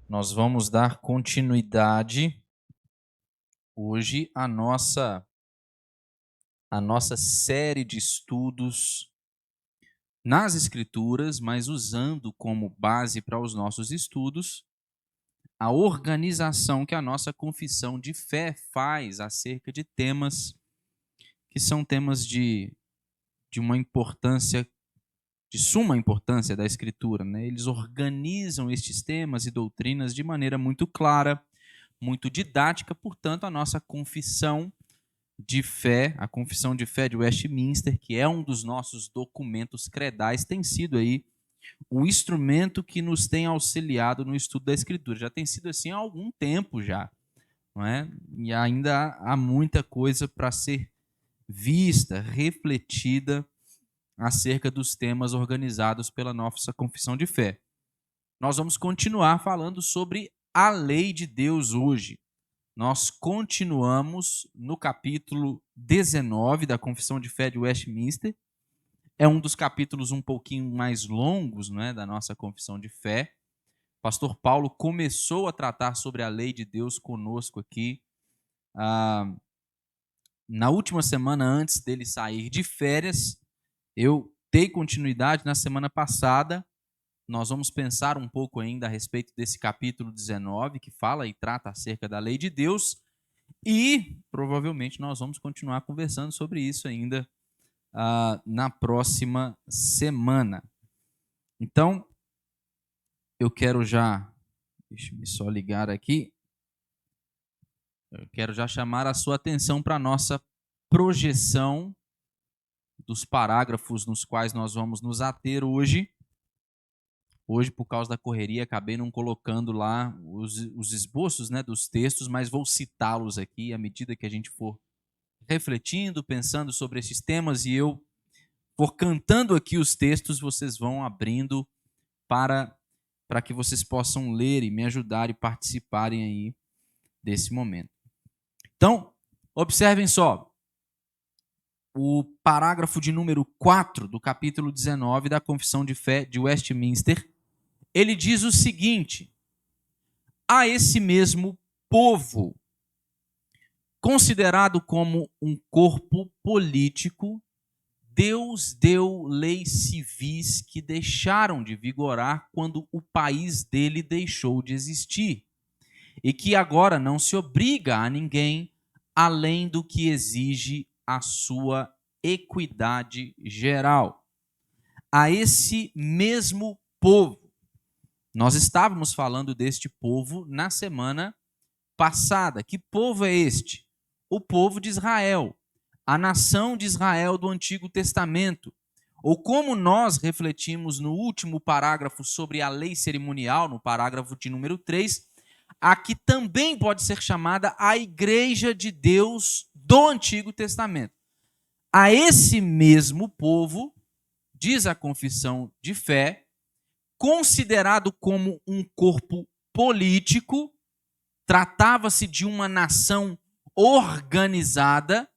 Nós vamos dar continuidade hoje à nossa série de estudos nas Escrituras, mas usando como base para os nossos estudos a organização que a nossa confissão de fé faz acerca de temas que são temas de uma importância, de suma importância da Escritura, né? Eles organizam estes temas e doutrinas de maneira muito clara, muito didática, portanto, a nossa confissão de fé, a confissão de fé de Westminster, que é um dos nossos documentos credais, tem sido aí o instrumento que nos tem auxiliado no estudo da Escritura. Já tem sido assim há algum tempo já, não é? E ainda há muita coisa para ser vista, refletida acerca dos temas organizados pela nossa confissão de fé. Nós vamos continuar falando sobre a lei de Deus hoje. Nós continuamos no capítulo 19 da Confissão de Fé de Westminster. É um dos capítulos um pouquinho mais longos, não é, da nossa Confissão de Fé. O pastor Paulo começou a tratar sobre a lei de Deus conosco aqui na última semana antes dele sair de férias. Eu dei continuidade na semana passada. Nós vamos pensar um pouco ainda a respeito desse capítulo 19, que fala e trata acerca da lei de Deus. E provavelmente nós vamos continuar conversando sobre isso ainda na próxima semana. Então, eu quero já, deixa-me só ligar aqui, eu quero já chamar a sua atenção para a nossa projeção dos parágrafos nos quais nós vamos nos ater hoje. Hoje, por causa da correria, acabei não colocando lá os esboços, né, dos textos, mas vou citá-los aqui à medida que a gente for refletindo, pensando sobre esses temas, e eu for cantando aqui os textos, vocês vão abrindo para que vocês possam ler e me ajudar e participarem aí desse momento. Então, observem só, o parágrafo de número 4 do capítulo 19 da Confissão de Fé de Westminster, ele diz o seguinte: a esse mesmo povo, considerado como um corpo político, Deus deu leis civis que deixaram de vigorar quando o país dele deixou de existir, e que agora não se obriga a ninguém além do que exige a sua equidade geral. A esse mesmo povo, nós estávamos falando deste povo na semana passada. Que povo é este? O povo de Israel, a nação de Israel do Antigo Testamento. Ou como nós refletimos no último parágrafo sobre a lei cerimonial, no parágrafo de número 3, a que também pode ser chamada a Igreja de Deus do Antigo Testamento. A esse mesmo povo, diz a confissão de fé, considerado como um corpo político, tratava-se de uma nação organizada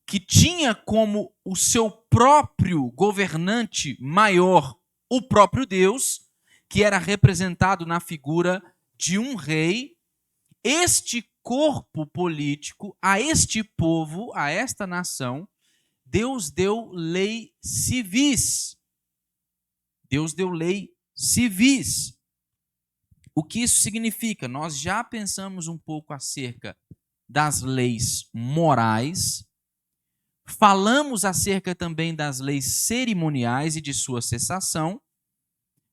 que tinha como o seu próprio governante maior o próprio Deus, que era representado na figura de um rei. Este corpo político, a este povo, a esta nação, Deus deu lei civis. Deus deu lei civis. O que isso significa? Nós já pensamos um pouco acerca das leis morais, falamos acerca também das leis cerimoniais e de sua cessação,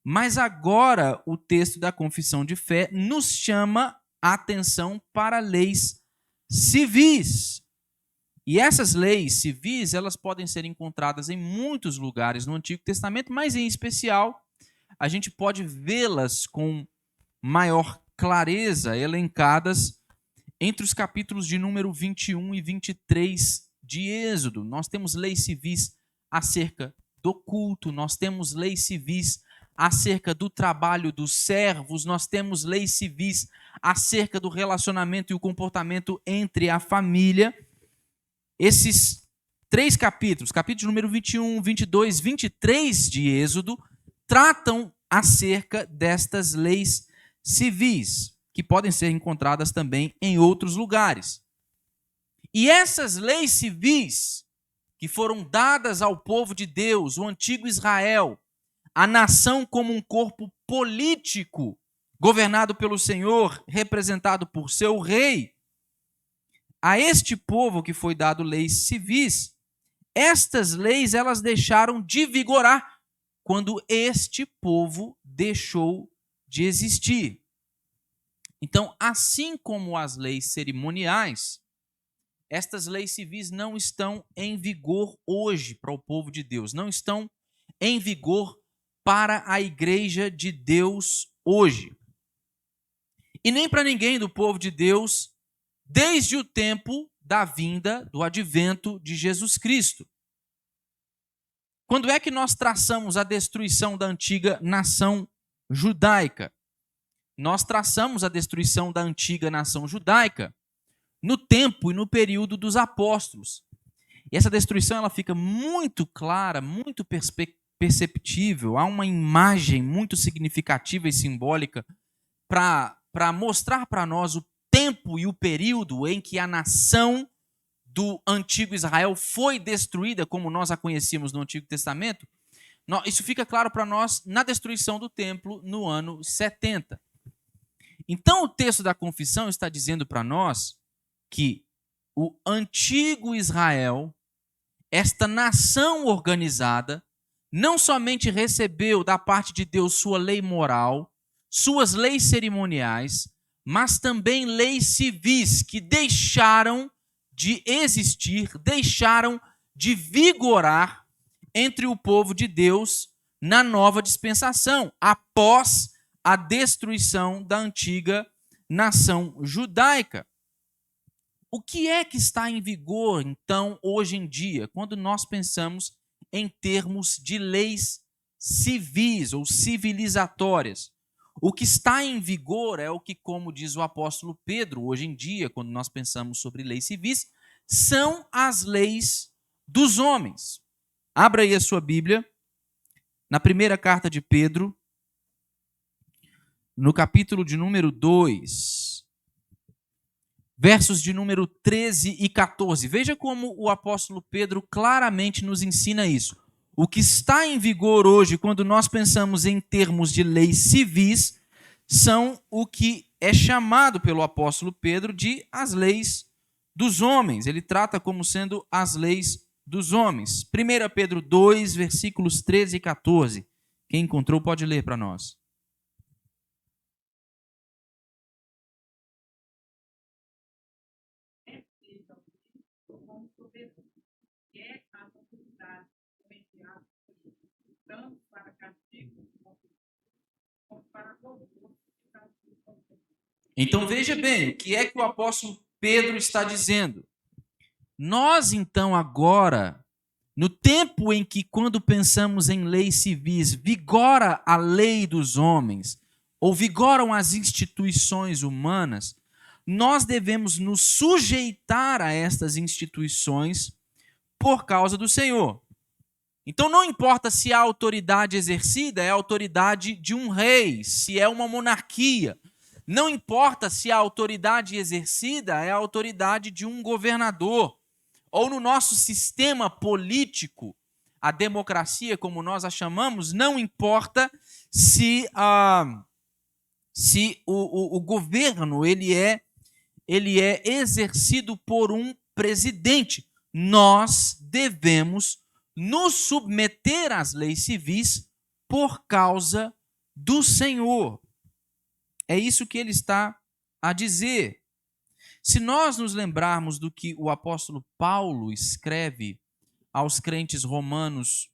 mas agora o texto da Confissão de Fé nos chama a atenção para leis civis. E essas leis civis, elas podem ser encontradas em muitos lugares no Antigo Testamento, mas em especial a gente pode vê-las com maior clareza elencadas entre os capítulos de número 21 e 23 de Êxodo. Nós temos leis civis acerca do culto, nós temos leis civis acerca do trabalho dos servos, nós temos leis civis acerca do relacionamento e o comportamento entre a família. Esses três capítulos, capítulo número 21, 22, 23 de Êxodo, tratam acerca destas leis civis, que podem ser encontradas também em outros lugares. E essas leis civis que foram dadas ao povo de Deus, o antigo Israel, a nação como um corpo político, governado pelo Senhor, representado por seu rei, a este povo que foi dado leis civis, estas leis elas deixaram de vigorar quando este povo deixou de existir. Então, assim como as leis cerimoniais, estas leis civis não estão em vigor hoje para o povo de Deus, não estão em vigor para a igreja de Deus hoje. E nem para ninguém do povo de Deus desde o tempo da vinda, do advento de Jesus Cristo. Quando é que nós traçamos a destruição da antiga nação judaica? Nós traçamos a destruição da antiga nação judaica no tempo e no período dos apóstolos. E essa destruição ela fica muito clara, muito perceptível, há uma imagem muito significativa e simbólica para mostrar para nós o tempo e o período em que a nação do antigo Israel foi destruída, como nós a conhecíamos no Antigo Testamento. Isso fica claro para nós na destruição do templo no ano 70. Então o texto da confissão está dizendo para nós que o antigo Israel, esta nação organizada, não somente recebeu da parte de Deus sua lei moral, suas leis cerimoniais, mas também leis civis que deixaram de existir, deixaram de vigorar entre o povo de Deus na nova dispensação, após a destruição da antiga nação judaica. O que é que está em vigor, então, hoje em dia, quando nós pensamos em termos de leis civis ou civilizatórias? O que está em vigor é o que, como diz o apóstolo Pedro, hoje em dia, quando nós pensamos sobre leis civis, são as leis dos homens. Abra aí a sua Bíblia, na primeira carta de Pedro, no capítulo de número 2, versos de número 13 e 14. Veja como o apóstolo Pedro claramente nos ensina isso. O que está em vigor hoje, quando nós pensamos em termos de leis civis, são o que é chamado pelo apóstolo Pedro de as leis dos homens. Ele trata como sendo as leis dos homens. 1 Pedro 2, versículos 13 e 14. Quem encontrou pode ler para nós. Então veja bem, o que é que o apóstolo Pedro está dizendo? Nós então agora, no tempo em que quando pensamos em leis civis, vigora a lei dos homens, ou vigoram as instituições humanas, nós devemos nos sujeitar a estas instituições por causa do Senhor. Então não importa se a autoridade exercida é a autoridade de um rei, se é uma monarquia. Não importa se a autoridade exercida é a autoridade de um governador. Ou no nosso sistema político, a democracia, como nós a chamamos, não importa se o governo ele é exercido por um presidente. Nós devemos nos submeter às leis civis por causa do Senhor. É isso que ele está a dizer. Se nós nos lembrarmos do que o apóstolo Paulo escreve aos crentes romanos,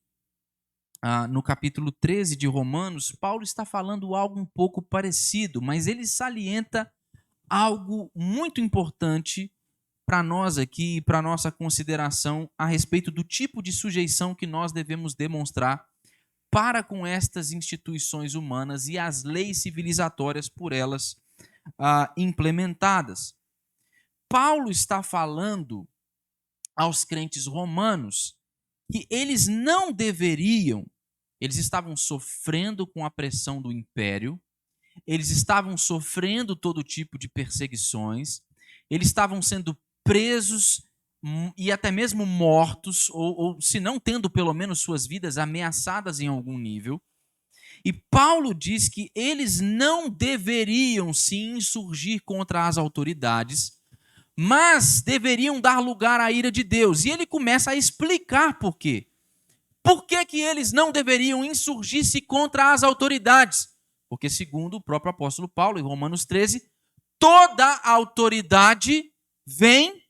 no capítulo 13 de Romanos, Paulo está falando algo um pouco parecido, mas ele salienta algo muito importante para nós aqui e para nossa consideração a respeito do tipo de sujeição que nós devemos demonstrar para com estas instituições humanas e as leis civilizatórias por elas implementadas. Paulo está falando aos crentes romanos que eles não deveriam, eles estavam sofrendo com a pressão do império, eles estavam sofrendo todo tipo de perseguições, eles estavam sendo presos e até mesmo mortos, ou se não tendo pelo menos suas vidas ameaçadas em algum nível. E Paulo diz que eles não deveriam se insurgir contra as autoridades, mas deveriam dar lugar à ira de Deus. E ele começa a explicar por quê. Por que que eles não deveriam insurgir-se contra as autoridades? Porque, segundo o próprio apóstolo Paulo, em Romanos 13, toda a autoridade vem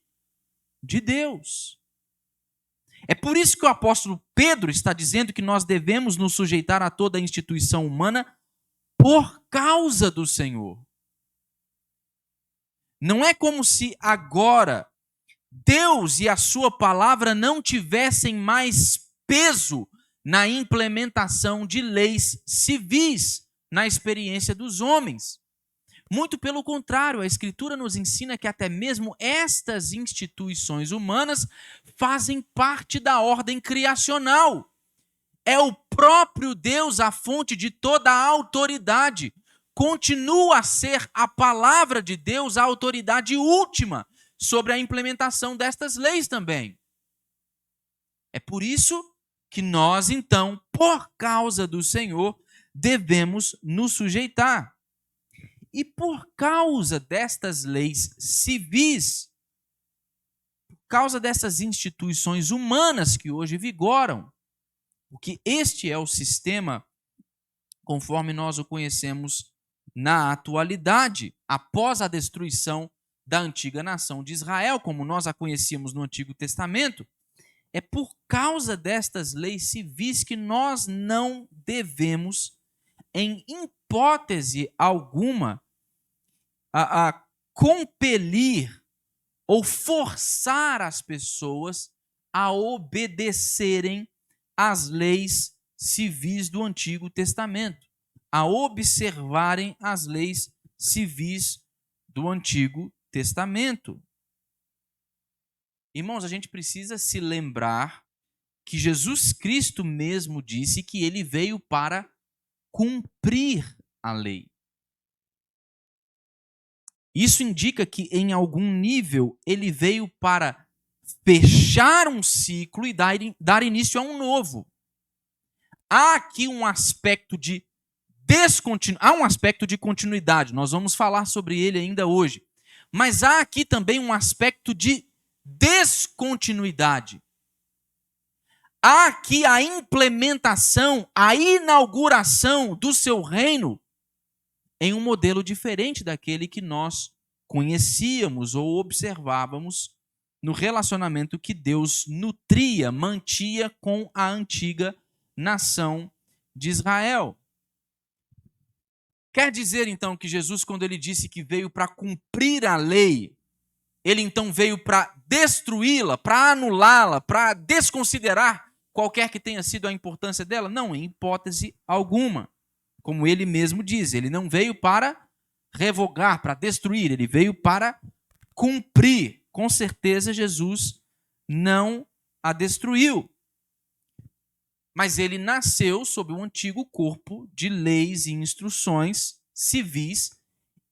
de Deus. É por isso que o apóstolo Pedro está dizendo que nós devemos nos sujeitar a toda a instituição humana por causa do Senhor. Não é como se agora Deus e a sua palavra não tivessem mais peso na implementação de leis civis na experiência dos homens. Muito pelo contrário, a Escritura nos ensina que até mesmo estas instituições humanas fazem parte da ordem criacional. É o próprio Deus a fonte de toda a autoridade. Continua a ser a palavra de Deus a autoridade última sobre a implementação destas leis também. É por isso que nós, então, por causa do Senhor, devemos nos sujeitar. E por causa destas leis civis, por causa dessas instituições humanas que hoje vigoram, porque este é o sistema conforme nós o conhecemos na atualidade, após a destruição da antiga nação de Israel, como nós a conhecíamos no Antigo Testamento, é por causa destas leis civis que nós não devemos, em hipótese alguma, a compelir ou forçar as pessoas a obedecerem às leis civis do Antigo Testamento, a observarem as leis civis do Antigo Testamento. Irmãos, a gente precisa se lembrar que Jesus Cristo mesmo disse que ele veio para cumprir a lei. Isso indica que, em algum nível, ele veio para fechar um ciclo e dar início a um novo. Há aqui um aspecto de há um aspecto de continuidade, nós vamos falar sobre ele ainda hoje. Mas há aqui também um aspecto de descontinuidade. Há aqui a implementação, a inauguração do seu reino em um modelo diferente daquele que nós conhecíamos ou observávamos no relacionamento que Deus nutria, mantinha com a antiga nação de Israel. Quer dizer, então, que Jesus, quando ele disse que veio para cumprir a lei, ele então veio para destruí-la, para anulá-la, para desconsiderar qualquer que tenha sido a importância dela? Não, em hipótese alguma. Como ele mesmo diz, ele não veio para revogar, para destruir, ele veio para cumprir. Com certeza, Jesus não a destruiu. Mas ele nasceu sob um antigo corpo de leis e instruções civis,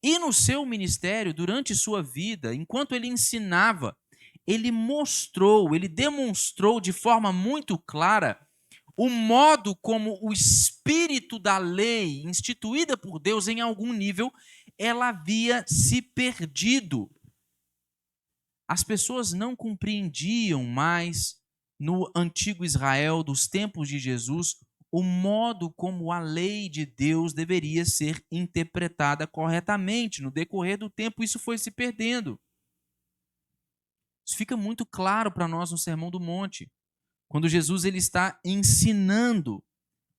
e no seu ministério, durante sua vida, enquanto ele ensinava, ele demonstrou de forma muito clara o modo como o espírito da lei, instituída por Deus em algum nível, ela havia se perdido. As pessoas não compreendiam mais, no antigo Israel, dos tempos de Jesus, o modo como a lei de Deus deveria ser interpretada corretamente. No decorrer do tempo, isso foi se perdendo. Isso fica muito claro para nós no Sermão do Monte, quando Jesus ele está ensinando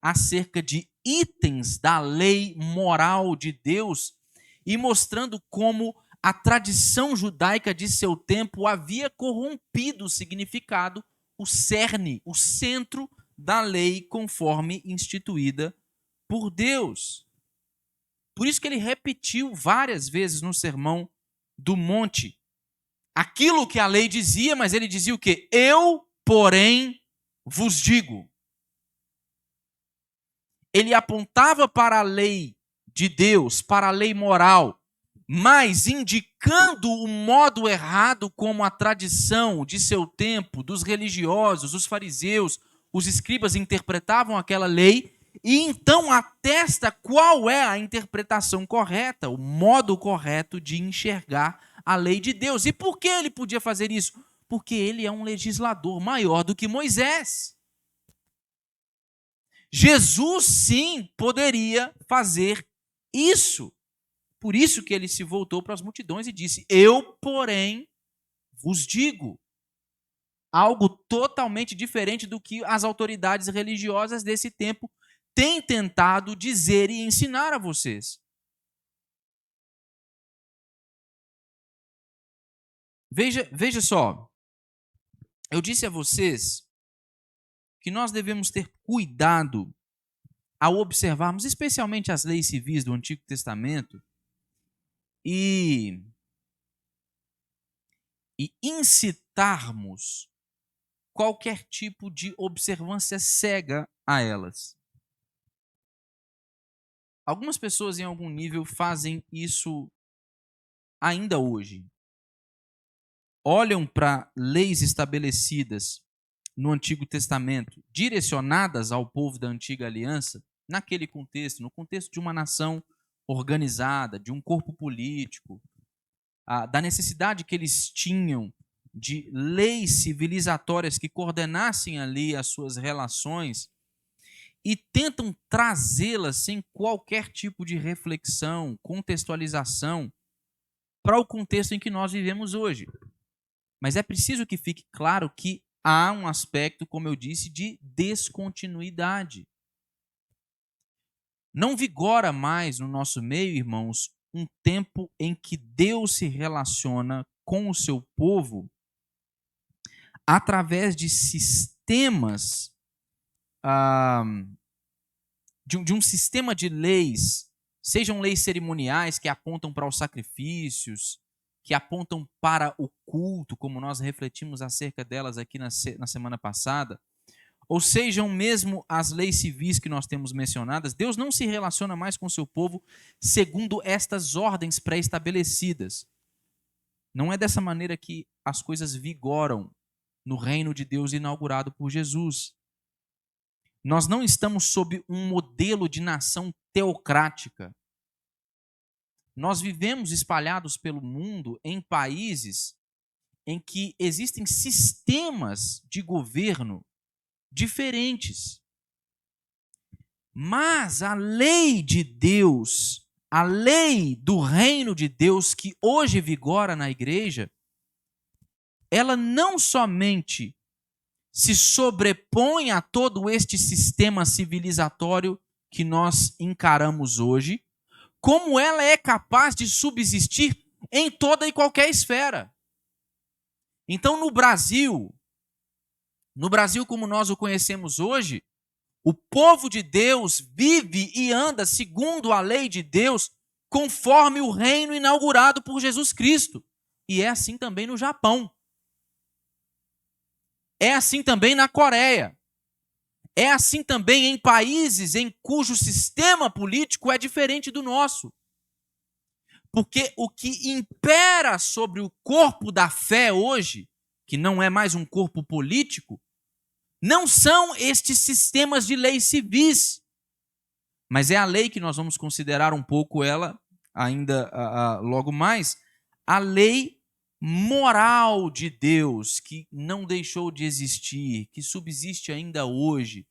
acerca de itens da lei moral de Deus e mostrando como a tradição judaica de seu tempo havia corrompido o significado, o cerne, o centro da lei conforme instituída por Deus. Por isso que ele repetiu várias vezes no Sermão do Monte aquilo que a lei dizia, mas ele dizia o quê? Eu, porém, vos digo. Ele apontava para a lei de Deus, para a lei moral, mas indicando o modo errado como a tradição de seu tempo, dos religiosos, os fariseus, os escribas interpretavam aquela lei, e então atesta qual é a interpretação correta, o modo correto de enxergar a lei de Deus. E por que ele podia fazer isso? Porque ele é um legislador maior do que Moisés. Jesus, sim, poderia fazer isso. Por isso que ele se voltou para as multidões e disse: eu, porém, vos digo. Algo totalmente diferente do que as autoridades religiosas desse tempo têm tentado dizer e ensinar a vocês. Veja só, eu disse a vocês que nós devemos ter cuidado ao observarmos, especialmente as leis civis do Antigo Testamento, e incitarmos qualquer tipo de observância cega a elas. Algumas pessoas, em algum nível, fazem isso ainda hoje. Olham para leis estabelecidas no Antigo Testamento, direcionadas ao povo da Antiga Aliança, naquele contexto, no contexto de uma nação organizada, de um corpo político, da necessidade que eles tinham de leis civilizatórias que coordenassem ali as suas relações, e tentam trazê-las sem qualquer tipo de reflexão, contextualização para o contexto em que nós vivemos hoje. Mas é preciso que fique claro que há um aspecto, como eu disse, de descontinuidade. Não vigora mais no nosso meio, irmãos, um tempo em que Deus se relaciona com o seu povo através de sistemas, de um sistema de leis, sejam leis cerimoniais que apontam para os sacrifícios, que apontam para o culto, como nós refletimos acerca delas aqui na semana passada, ou sejam mesmo as leis civis que nós temos mencionadas. Deus não se relaciona mais com o seu povo segundo estas ordens pré-estabelecidas. Não é dessa maneira que as coisas vigoram no reino de Deus inaugurado por Jesus. Nós não estamos sob um modelo de nação teocrática. Nós vivemos espalhados pelo mundo em países em que existem sistemas de governo diferentes. Mas a lei de Deus, a lei do reino de Deus que hoje vigora na igreja, ela não somente se sobrepõe a todo este sistema civilizatório que nós encaramos hoje, como ela é capaz de subsistir em toda e qualquer esfera. Então, no Brasil como nós o conhecemos hoje, o povo de Deus vive e anda segundo a lei de Deus, conforme o reino inaugurado por Jesus Cristo. E é assim também no Japão. É assim também na Coreia. É assim também em países em cujo sistema político é diferente do nosso. Porque o que impera sobre o corpo da fé hoje, que não é mais um corpo político, não são estes sistemas de leis civis, mas é a lei que nós vamos considerar um pouco ela, ainda logo mais, a lei moral de Deus, que não deixou de existir, que subsiste ainda hoje,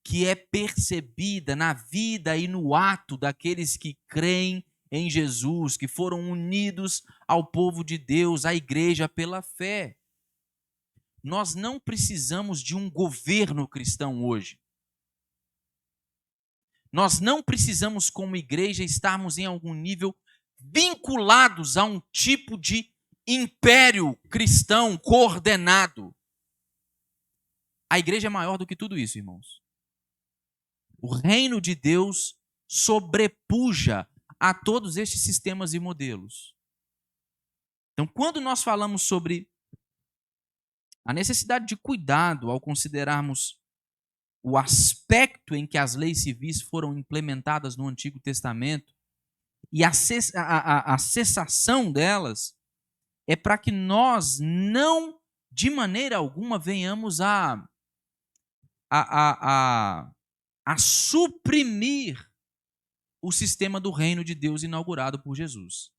que é percebida na vida e no ato daqueles que creem em Jesus, que foram unidos ao povo de Deus, à igreja pela fé. Nós não precisamos de um governo cristão hoje. Nós não precisamos, como igreja, estarmos em algum nível vinculados a um tipo de império cristão coordenado. A igreja é maior do que tudo isso, irmãos. O reino de Deus sobrepuja a todos estes sistemas e modelos. Então, quando nós falamos sobre a necessidade de cuidado ao considerarmos o aspecto em que as leis civis foram implementadas no Antigo Testamento e a cessação delas é para que nós não, de maneira alguma, venhamos a suprimir o sistema do reino de Deus inaugurado por Jesus,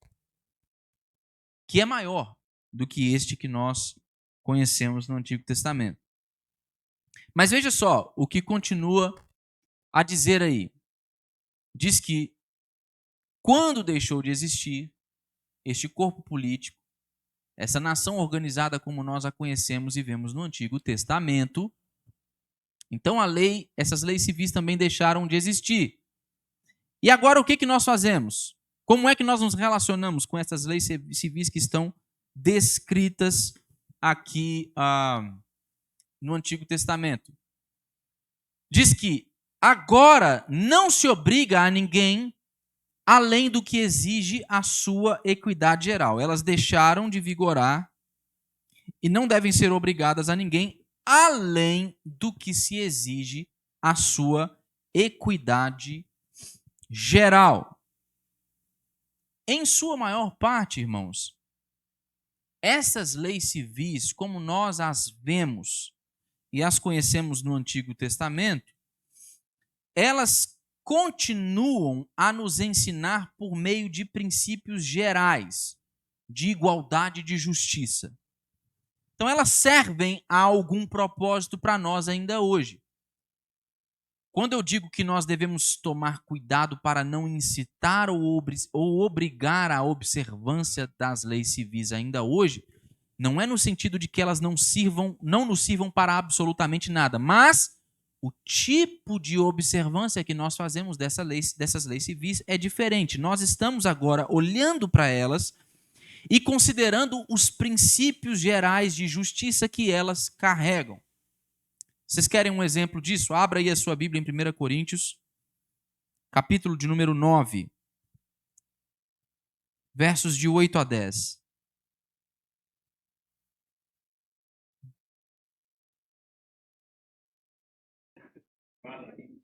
que é maior do que este que nós conhecemos no Antigo Testamento. Mas veja só o que continua a dizer aí. Diz que quando deixou de existir este corpo político, essa nação organizada como nós a conhecemos e vemos no Antigo Testamento, então essas leis civis também deixaram de existir. E agora o que nós fazemos? Como é que nós nos relacionamos com essas leis civis que estão descritas aqui no Antigo Testamento? Diz que agora não se obriga a ninguém além do que exige a sua equidade geral. Elas deixaram de vigorar e não devem ser obrigadas a ninguém além do que se exige a sua equidade geral. Em sua maior parte, irmãos, essas leis civis, como nós as vemos e as conhecemos no Antigo Testamento, elas continuam a nos ensinar por meio de princípios gerais de igualdade e de justiça. Então, elas servem a algum propósito para nós ainda hoje. Quando eu digo que nós devemos tomar cuidado para não incitar ou obrigar a observância das leis civis ainda hoje, não é no sentido de que elas não nos sirvam para absolutamente nada, mas o tipo de observância que nós fazemos dessas leis civis é diferente. Nós estamos agora olhando para elas e considerando os princípios gerais de justiça que elas carregam. Vocês querem um exemplo disso? Abra aí a sua Bíblia em 1 Coríntios, capítulo de número 9, versos de 8 a 10. Para isso,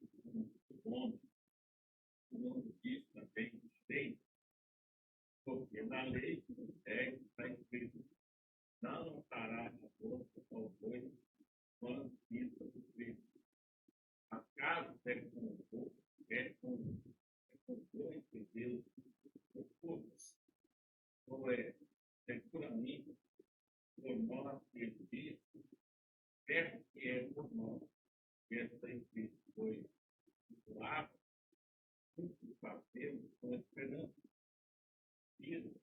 o homem, segundo diz também os leis, porque na lei está escrito: não matarás a boca ao boi quando isso sofrer. Acaso é com o povo, é com dois de Deus, o povo, ou é puramente por nós que existe, certo que é por nós que esta existe, pois lá tudo fazemos com esperança. Isso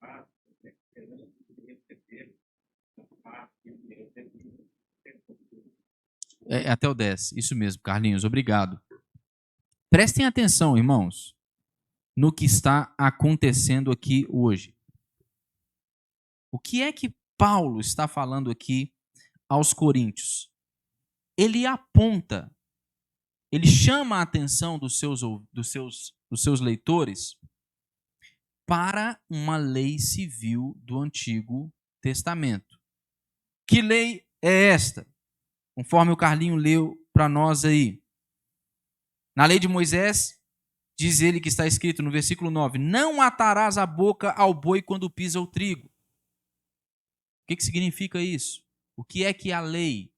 faz com esperança de receber a parte de receber. Até o 10, isso mesmo, Carlinhos, obrigado. Prestem atenção, irmãos, no que está acontecendo aqui hoje. O que é que Paulo está falando aqui aos coríntios? Ele aponta, ele chama a atenção dos seus leitores para uma lei civil do Antigo Testamento. Que lei é esta? Conforme o Carlinho leu para nós aí. Na lei de Moisés, diz ele que está escrito no versículo 9: não atarás a boca ao boi quando pisa o trigo. O que significa isso? O que é que a lei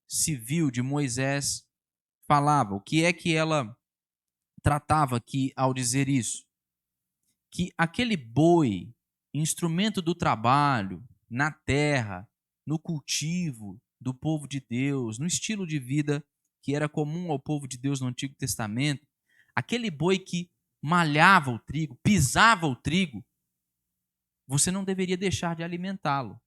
civil de Moisés falava? O que é que ela tratava aqui ao dizer isso? Que aquele boi, instrumento do trabalho, na terra, no cultivo do povo de Deus, no estilo de vida que era comum ao povo de Deus no Antigo Testamento, aquele boi que malhava o trigo, pisava o trigo, você não deveria deixar de alimentá-lo.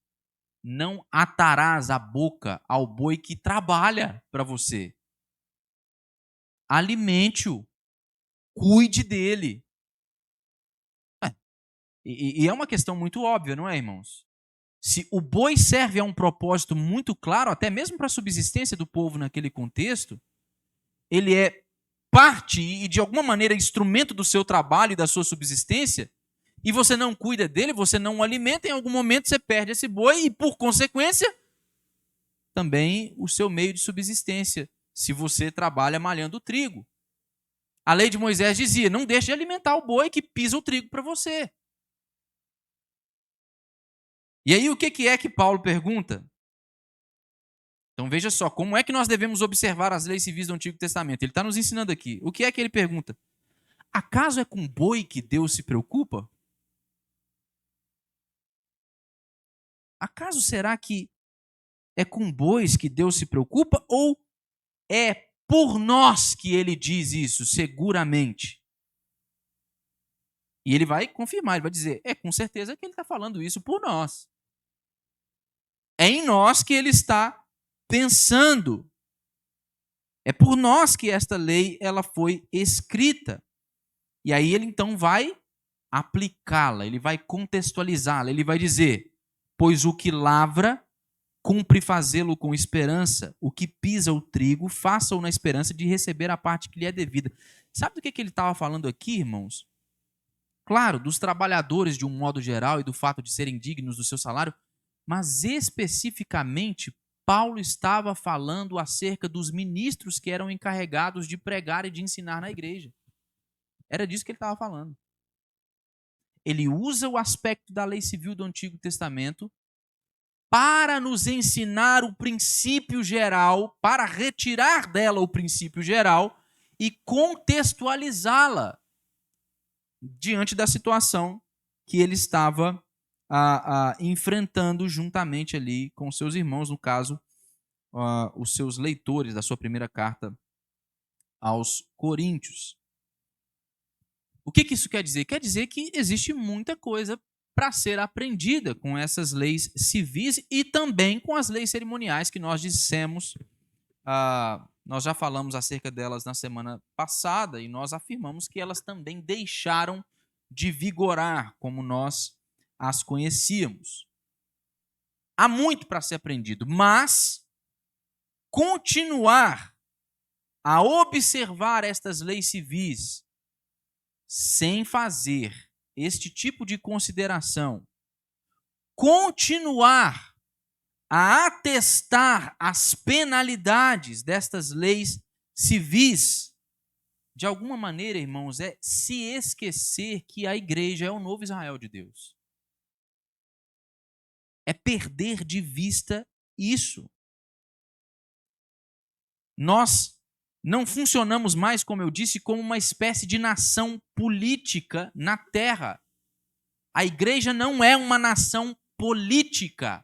Não atarás a boca ao boi que trabalha para você. Alimente-o. Cuide dele. E é uma questão muito óbvia, não é, irmãos? Se o boi serve a um propósito muito claro, até mesmo para a subsistência do povo naquele contexto, ele é parte e, de alguma maneira, instrumento do seu trabalho e da sua subsistência, e você não cuida dele, você não o alimenta, em algum momento você perde esse boi e, por consequência, também o seu meio de subsistência se você trabalha malhando o trigo. A lei de Moisés dizia, não deixe de alimentar o boi que pisa o trigo para você. E aí o que é que Paulo pergunta? Então veja só, como é que nós devemos observar as leis civis do Antigo Testamento? Ele está nos ensinando aqui. O que é que ele pergunta? Acaso é com boi que Deus se preocupa? Acaso será que é com bois que Deus se preocupa? Ou é por nós que ele diz isso, seguramente? E ele vai confirmar, ele vai dizer, com certeza que ele está falando isso por nós. É em nós que ele está pensando. É por nós que esta lei ela foi escrita. E aí ele então vai aplicá-la, ele vai contextualizá-la, ele vai dizer, pois o que lavra, cumpre fazê-lo com esperança, o que pisa o trigo, faça-o na esperança de receber a parte que lhe é devida. Sabe do que ele estava falando aqui, irmãos? Claro, dos trabalhadores de um modo geral e do fato de serem dignos do seu salário, mas especificamente Paulo estava falando acerca dos ministros que eram encarregados de pregar e de ensinar na igreja. Era disso que ele estava falando. Ele usa o aspecto da lei civil do Antigo Testamento para nos ensinar o princípio geral, para retirar dela o princípio geral e contextualizá-la diante da situação que ele estava enfrentando juntamente ali com seus irmãos, no caso, os seus leitores da sua primeira carta aos Coríntios. O que isso quer dizer? Quer dizer que existe muita coisa para ser aprendida com essas leis civis e também com as leis cerimoniais que nós dissemos. Nós já falamos acerca delas na semana passada e nós afirmamos que elas também deixaram de vigorar como nós as conhecíamos. Há muito para ser aprendido, mas continuar a observar estas leis civis sem fazer este tipo de consideração, continuar a atestar as penalidades destas leis civis, de alguma maneira, irmãos, é se esquecer que a igreja é o novo Israel de Deus. É perder de vista isso. Nós não funcionamos mais, como eu disse, como uma espécie de nação política na terra. A igreja não é uma nação política.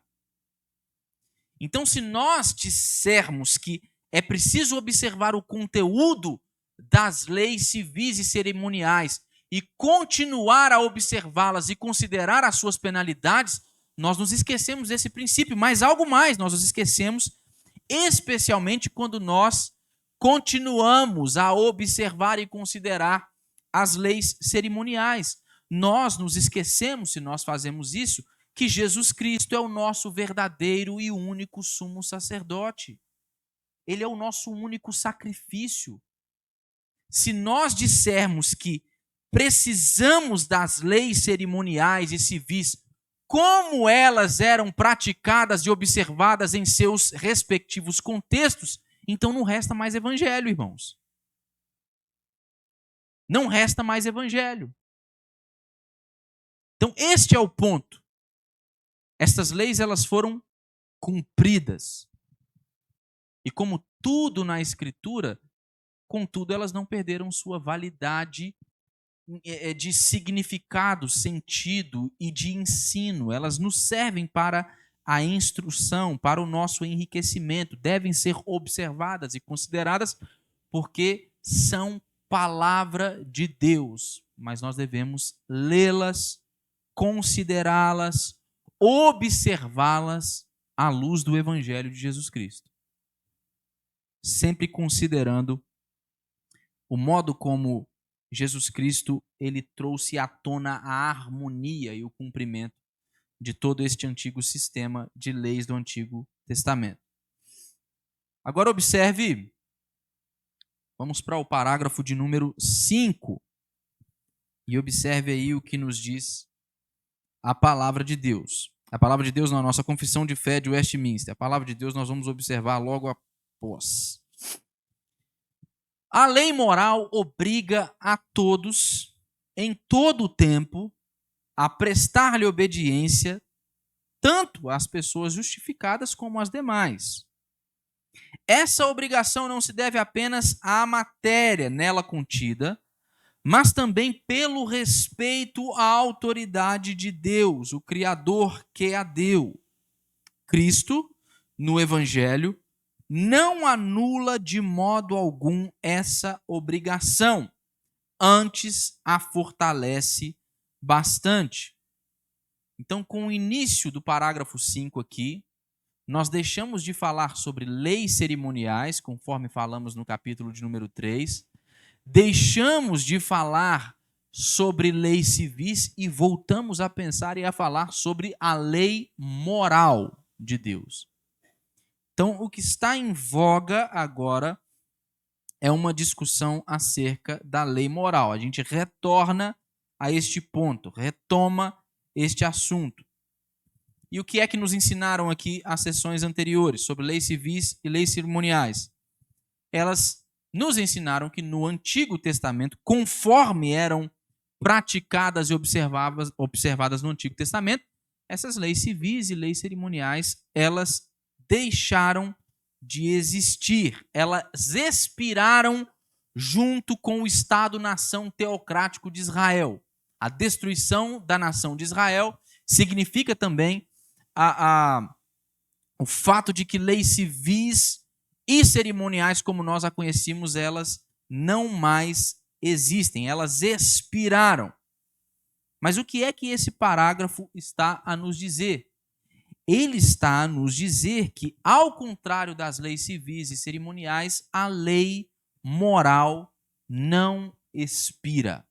Então, se nós dissermos que é preciso observar o conteúdo das leis civis e cerimoniais e continuar a observá-las e considerar as suas penalidades, nós nos esquecemos desse princípio. Mas algo mais, nós nos esquecemos, especialmente quando nós continuamos a observar e considerar as leis cerimoniais. Nós nos esquecemos, se nós fazemos isso, que Jesus Cristo é o nosso verdadeiro e único sumo sacerdote. Ele é o nosso único sacrifício. Se nós dissermos que precisamos das leis cerimoniais e civis, como elas eram praticadas e observadas em seus respectivos contextos, então não resta mais evangelho, irmãos. Não resta mais evangelho. Então, este é o ponto. Estas leis, elas foram cumpridas. E como tudo na Escritura, contudo, elas não perderam sua validade de significado, sentido e de ensino. Elas nos servem para a instrução, para o nosso enriquecimento. Devem ser observadas e consideradas porque são palavra de Deus. Mas nós devemos lê-las, considerá-las, observá-las à luz do Evangelho de Jesus Cristo. Sempre considerando o modo como Jesus Cristo ele trouxe à tona a harmonia e o cumprimento de todo este antigo sistema de leis do Antigo Testamento. Agora observe, vamos para o parágrafo de número 5 e observe aí o que nos diz a palavra de Deus. A palavra de Deus na nossa confissão de fé de Westminster. A palavra de Deus nós vamos observar logo após. A lei moral obriga a todos, em todo o tempo, a prestar-lhe obediência, tanto às pessoas justificadas como às demais. Essa obrigação não se deve apenas à matéria nela contida, mas também pelo respeito à autoridade de Deus, o Criador que a deu. Cristo, no Evangelho, não anula de modo algum essa obrigação, antes a fortalece bastante. Então, com o início do parágrafo 5 aqui, nós deixamos de falar sobre leis cerimoniais, conforme falamos no capítulo de número 3, deixamos de falar sobre leis civis e voltamos a pensar e a falar sobre a lei moral de Deus. Então, o que está em voga agora é uma discussão acerca da lei moral. A gente retorna a este ponto, retoma este assunto. E o que é que nos ensinaram aqui as sessões anteriores sobre leis civis e leis cerimoniais? Elas nos ensinaram que no Antigo Testamento, conforme eram praticadas e observadas no Antigo Testamento, essas leis civis e leis cerimoniais, elas deixaram de existir. Elas expiraram junto com o Estado-nação teocrático de Israel. A destruição da nação de Israel significa também o fato de que leis civis e cerimoniais, como nós a conhecíamos, elas não mais existem, elas expiraram. Mas o que é que esse parágrafo está a nos dizer? Ele está a nos dizer que, ao contrário das leis civis e cerimoniais, a lei moral não expira.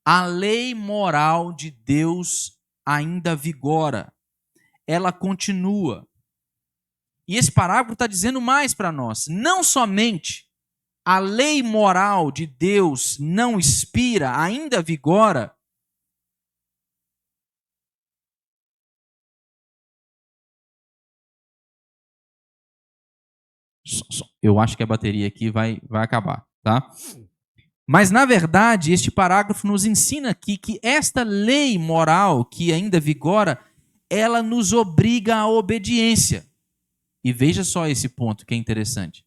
A lei moral de Deus ainda vigora. Ela continua. E esse parágrafo está dizendo mais para nós. Não somente a lei moral de Deus não expira, ainda vigora. Eu acho que a bateria aqui vai acabar, tá? Mas, na verdade, este parágrafo nos ensina aqui que esta lei moral que ainda vigora, ela nos obriga à obediência. E veja só esse ponto que é interessante.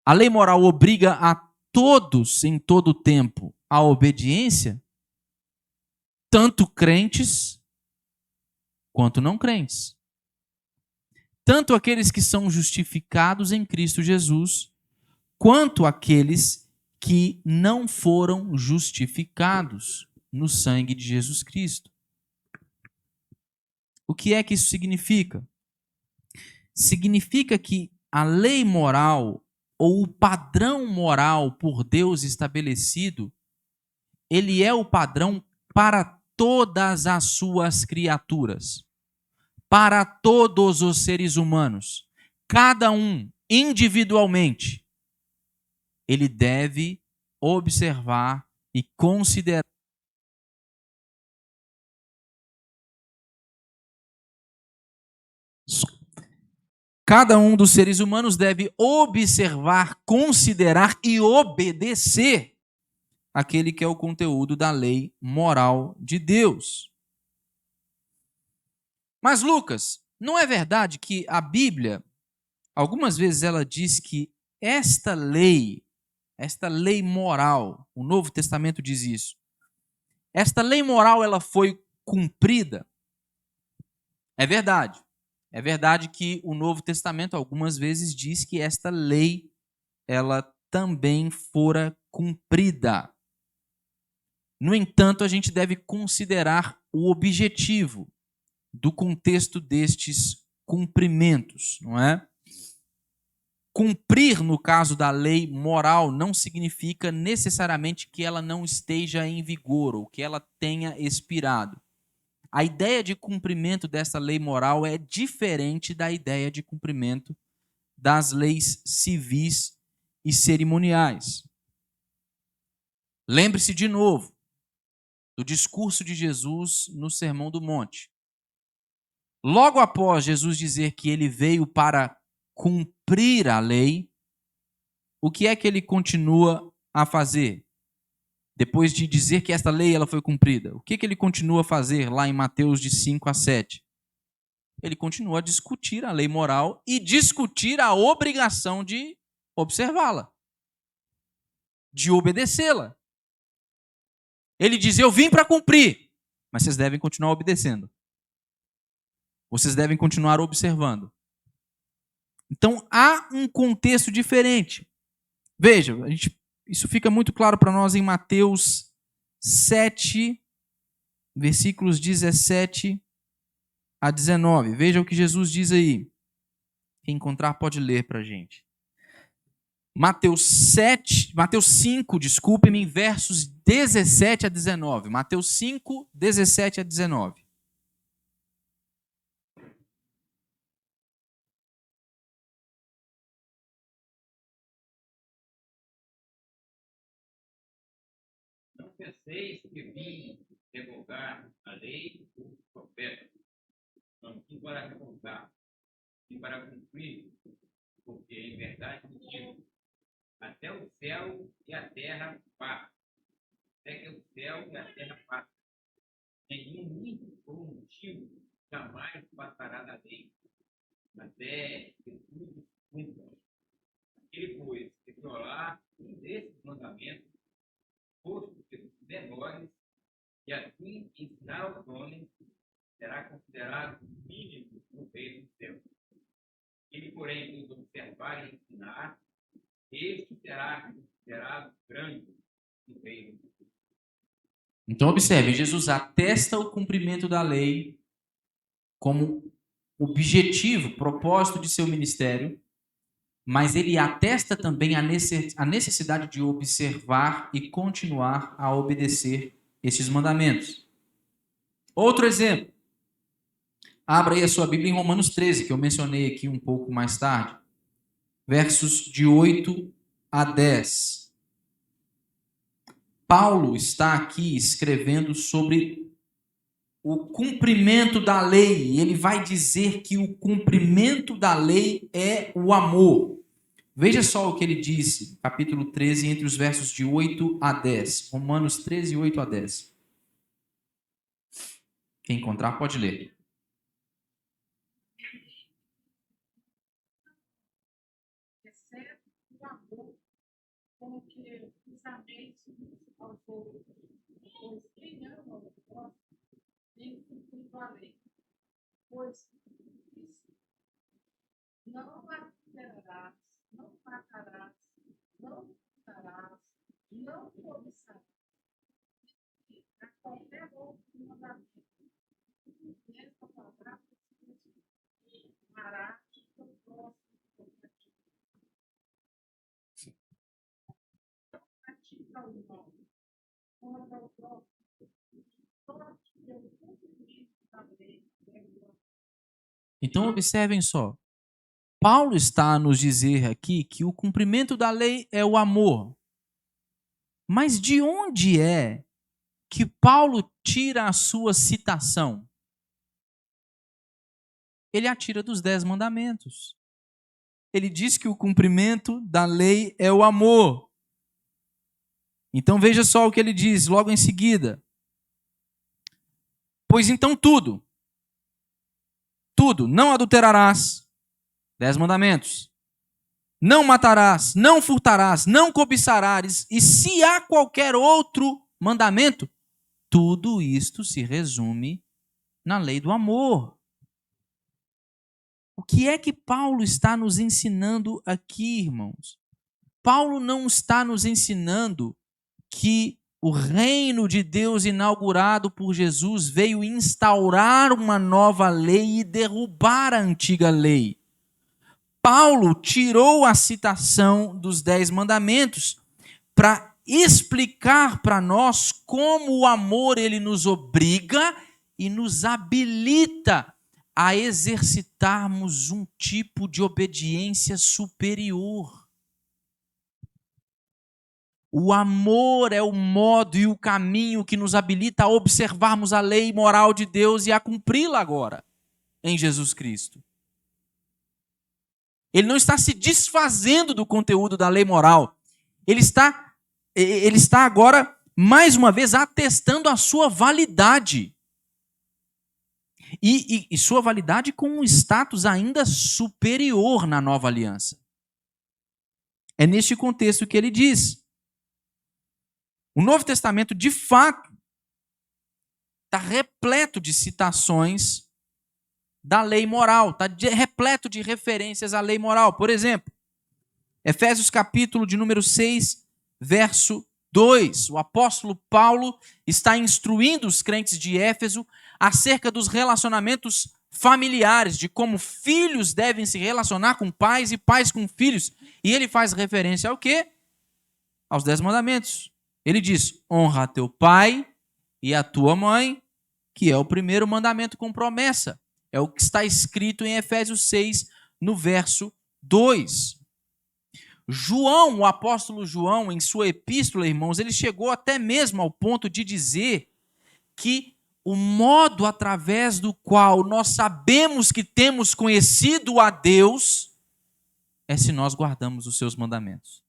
A lei moral obriga a todos, em todo o tempo, à obediência, tanto crentes quanto não crentes. Tanto aqueles que são justificados em Cristo Jesus, quanto aqueles que não foram justificados no sangue de Jesus Cristo. O que é que isso significa? Significa que a lei moral ou o padrão moral por Deus estabelecido, ele é o padrão para todas as suas criaturas, para todos os seres humanos. Cada um, individualmente, ele deve observar e considerar. Cada um dos seres humanos deve observar, considerar e obedecer aquele que é o conteúdo da lei moral de Deus. Mas, Lucas, não é verdade que a Bíblia, algumas vezes ela diz que esta lei moral, o Novo Testamento diz isso, esta lei moral ela foi cumprida? É verdade. É verdade que o Novo Testamento algumas vezes diz que esta lei ela também fora cumprida. No entanto, a gente deve considerar o objetivo do contexto destes cumprimentos, não é? Cumprir, no caso da lei moral, não significa necessariamente que ela não esteja em vigor ou que ela tenha expirado. A ideia de cumprimento dessa lei moral é diferente da ideia de cumprimento das leis civis e cerimoniais. Lembre-se de novo do discurso de Jesus no Sermão do Monte. Logo após Jesus dizer que ele veio para cumprir a lei, o que é que ele continua a fazer? Depois de dizer que esta lei ela foi cumprida, o que ele continua a fazer lá em Mateus de 5 a 7? Ele continua a discutir a lei moral e discutir a obrigação de observá-la, de obedecê-la. Ele diz, eu vim para cumprir, mas vocês devem continuar obedecendo. Vocês devem continuar observando. Então, há um contexto diferente. Veja, isso fica muito claro para nós em Mateus 7, versículos 17 a 19. Veja o que Jesus diz aí. Quem encontrar pode ler para a gente. Mateus 5, desculpe-me, versos 17 a 19. Mateus 5, 17 a 19. Não penseis que vim revogar a lei dos profetas. Não vim para revogar, vim para cumprir, porque em verdade vos digo, até o céu e a terra passam, até que o céu e a terra passam. Nenhum livro ou motivo jamais passará da lei, até que tudo se cumpra. Aquele, pois, que violar um desses mandamentos, posto pelos menores, e assim ensinar aos homens, será considerado mínimo no reino do céu. Ele, porém, os observar e ensinar, este será considerado grande no reino do céu. Então, observe, Jesus atesta o cumprimento da lei como objetivo, propósito de seu ministério, mas ele atesta também a necessidade de observar e continuar a obedecer esses mandamentos. Outro exemplo. Abra aí a sua Bíblia em Romanos 13, que eu mencionei aqui um pouco mais tarde. Versos de 8 a 10. Paulo está aqui escrevendo sobre o cumprimento da lei. Ele vai dizer que o cumprimento da lei é o amor. Veja só o que ele disse, capítulo 13, entre os versos de 8 a 10. Romanos 13, 8 a 10. Quem encontrar pode ler. Exceto o amor, como que os améis ao povo, pois quem ama o próximo, tem cumprido a lei. Pois isso, não adulterarás, não matarás, não furtarás, não cobiçarás, e a qualquer outro mandamento. Nesta palavra, amarás o próximo como a ti. Pratica o mal, honra o próximo, sorte pelo cumprimento da lei. Então, observem só. Paulo está a nos dizer aqui que o cumprimento da lei é o amor. Mas de onde é que Paulo tira a sua citação? Ele a tira dos 10 mandamentos. Ele diz que o cumprimento da lei é o amor. Então veja só o que ele diz logo em seguida. Pois então tudo, não adulterarás, 10 mandamentos. Não matarás, não furtarás, não cobiçarás, e se há qualquer outro mandamento, tudo isto se resume na lei do amor. O que é que Paulo está nos ensinando aqui, irmãos? Paulo não está nos ensinando que o reino de Deus inaugurado por Jesus veio instaurar uma nova lei e derrubar a antiga lei. Paulo tirou a citação dos 10 mandamentos para explicar para nós como o amor ele nos obriga e nos habilita a exercitarmos um tipo de obediência superior. O amor é o modo e o caminho que nos habilita a observarmos a lei moral de Deus e a cumpri-la agora, em Jesus Cristo. Ele não está se desfazendo do conteúdo da lei moral. Ele está agora, mais uma vez, atestando a sua validade. E sua validade com um status ainda superior na nova aliança. É neste contexto que ele diz. O Novo Testamento, de fato, está repleto de citações da lei moral, está repleto de referências à lei moral. Por exemplo, Efésios capítulo de número 6, verso 2. O apóstolo Paulo está instruindo os crentes de Éfeso acerca dos relacionamentos familiares, de como filhos devem se relacionar com pais e pais com filhos. E ele faz referência ao quê? Aos 10 mandamentos. Ele diz, honra a teu pai e a tua mãe, que é o primeiro mandamento com promessa. É o que está escrito em Efésios 6, no verso 2. João, o apóstolo João, em sua epístola, irmãos, ele chegou até mesmo ao ponto de dizer que o modo através do qual nós sabemos que temos conhecido a Deus é se nós guardamos os seus mandamentos.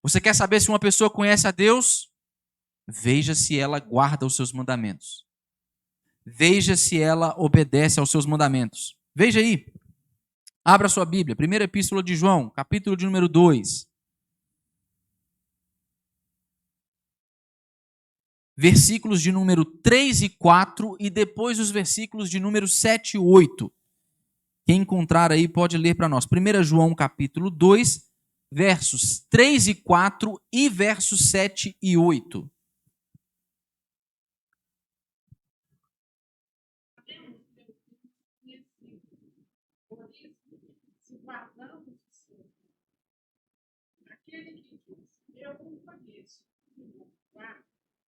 Você quer saber se uma pessoa conhece a Deus? Veja se ela guarda os seus mandamentos. Veja se ela obedece aos seus mandamentos. Veja aí. Abra sua Bíblia. Primeira epístola de João, capítulo de número 2. Versículos de número 3 e 4 e depois os versículos de número 7 e 8. Quem encontrar aí pode ler para nós. 1 João capítulo 2, versos 3 e 4 e versos 7 e 8. Por isso, se guardamos o Senhor, aquele que diz, eu não conheço, e não guardo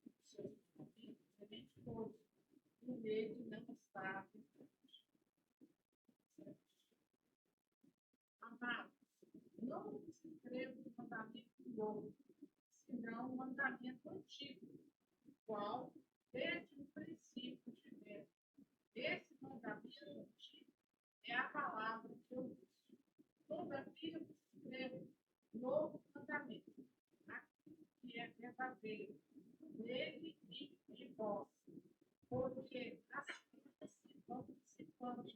os seus mandamentos, é mentiroso, e nele não está a verdade. Amados, não vos escrevo o mandamento novo, senão o mandamento antigo, o qual, desde o princípio, tivemos. Esse mandamento antigo é a palavra que eu uso. Todavia vos escrevo novo mandamento, aquilo que é verdadeiro, nele e em vós, porque as coisas se vão dissipando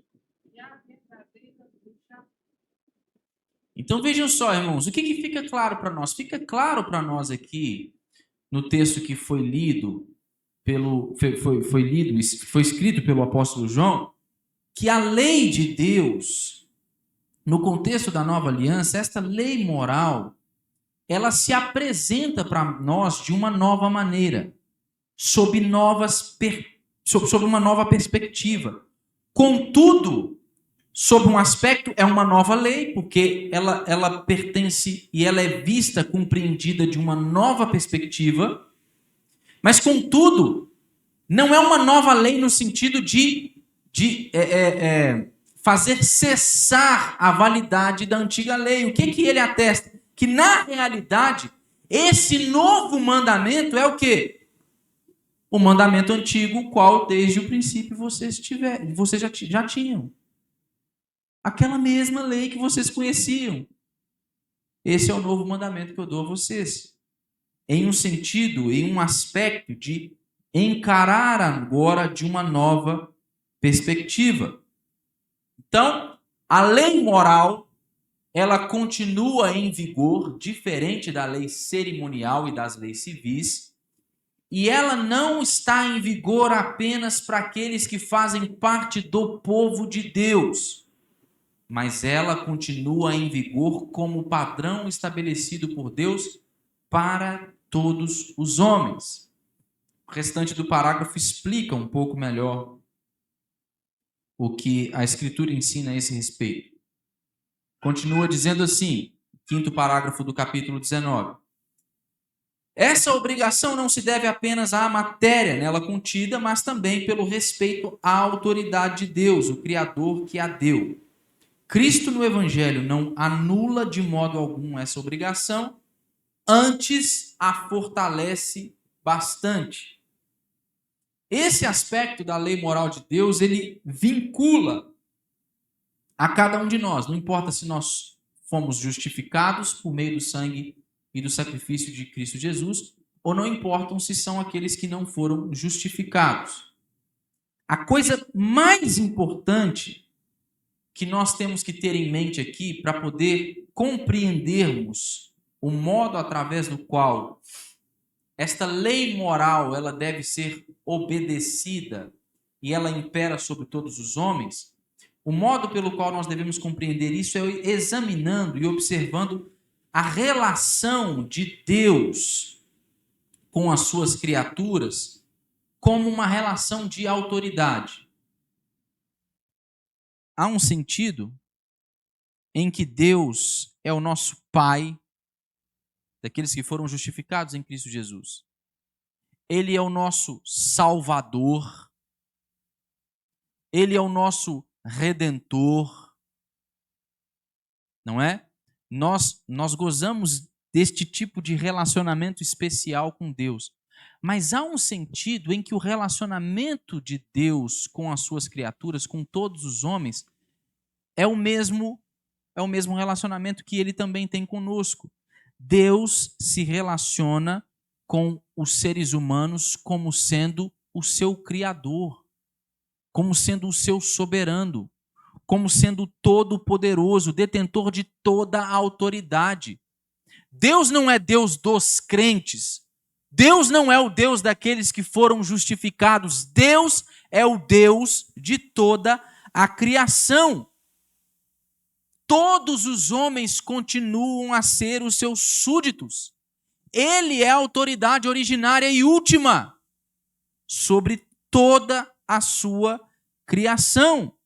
e a verdadeira luz já. Então vejam só, irmãos, o que fica claro para nós? Fica claro para nós aqui, no texto que foi lido, foi escrito pelo apóstolo João, que a lei de Deus, no contexto da nova aliança, esta lei moral, ela se apresenta para nós de uma nova maneira, sob uma nova perspectiva. Contudo, sob um aspecto, é uma nova lei, porque ela pertence e ela é vista, compreendida de uma nova perspectiva, mas, contudo, não é uma nova lei no sentido de fazer cessar a validade da antiga lei. O que ele atesta? Que, na realidade, esse novo mandamento é o quê? O mandamento antigo, o qual, desde o princípio, vocês já tinham. Aquela mesma lei que vocês conheciam. Esse é o novo mandamento que eu dou a vocês. Em um sentido, em um aspecto de encarar agora de uma nova perspectiva. Então, a lei moral, ela continua em vigor, diferente da lei cerimonial e das leis civis, e ela não está em vigor apenas para aqueles que fazem parte do povo de Deus, mas ela continua em vigor como padrão estabelecido por Deus para todos os homens. O restante do parágrafo explica um pouco melhor o que a Escritura ensina a esse respeito. Continua dizendo assim, quinto parágrafo do capítulo 19. Essa obrigação não se deve apenas à matéria nela contida, mas também pelo respeito à autoridade de Deus, o Criador que a deu. Cristo no Evangelho não anula de modo algum essa obrigação, antes a fortalece bastante. Esse aspecto da lei moral de Deus, ele vincula a cada um de nós, não importa se nós fomos justificados por meio do sangue e do sacrifício de Cristo Jesus, ou não importam se são aqueles que não foram justificados. A coisa mais importante que nós temos que ter em mente aqui para poder compreendermos o modo através do qual esta lei moral ela deve ser obedecida e ela impera sobre todos os homens, o modo pelo qual nós devemos compreender isso é examinando e observando a relação de Deus com as suas criaturas como uma relação de autoridade. Há um sentido em que Deus é o nosso Pai, daqueles que foram justificados em Cristo Jesus. Ele é o nosso Salvador. Ele é o nosso Redentor. Não é? Nós gozamos deste tipo de relacionamento especial com Deus. Mas há um sentido em que o relacionamento de Deus com as suas criaturas, com todos os homens, é o mesmo relacionamento que ele também tem conosco. Deus se relaciona com os seres humanos como sendo o seu criador, como sendo o seu soberano, como sendo todo-poderoso, detentor de toda a autoridade. Deus não é Deus dos crentes. Deus não é o Deus daqueles que foram justificados. Deus é o Deus de toda a criação. Todos os homens continuam a ser os seus súditos. Ele é a autoridade originária e última sobre toda a sua criação.